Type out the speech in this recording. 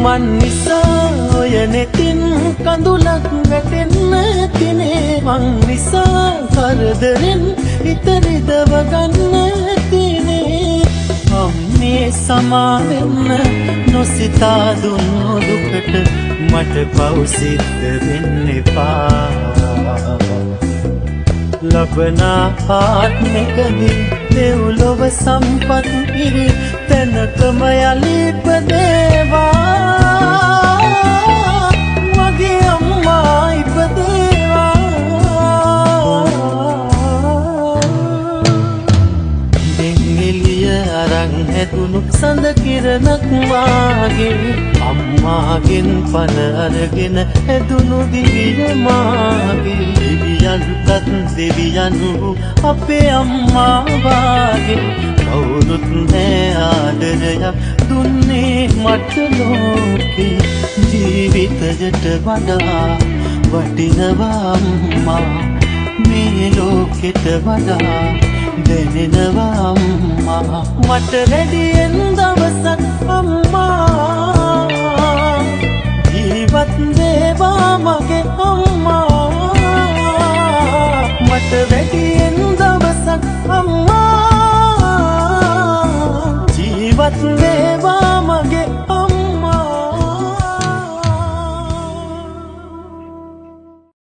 මන් නිසා ඔය නෙතින් කඳුලක් වැටෙන්න තිනේ මං නිසා කරදරෙන් හිත රිදව ගන්න තිනේ අම්මේ සමා වෙන්න නොසිතා දුන්නු දුකට මට පව් සිද්ධ වෙන්න එපා ලබනා ආත්මකදී දෙව්ලොව සම්පත් ඉරි තැනකම යලි ඉපදේවා මගේ අම්මා ඉපදේවා දෙන්නෙලිය අරන් හැදුණු සඳ කිරණක් වාගේ අම්මාගෙන් පණ අරගෙන හැදුණු දිවිය මාගේ දෙවියන්ටත් දෙවියන්ු අපේ අම්මා වාගේ කවුරුත් නෑ ආදරයක් දුන්නේ මට ලෝකේ ජීවිතයට වඩා වටිනවා අම්මා මේ ලෝකෙට වඩා දැනෙනවා අම්මා මට වැඩියෙන් දවසක් අම්මා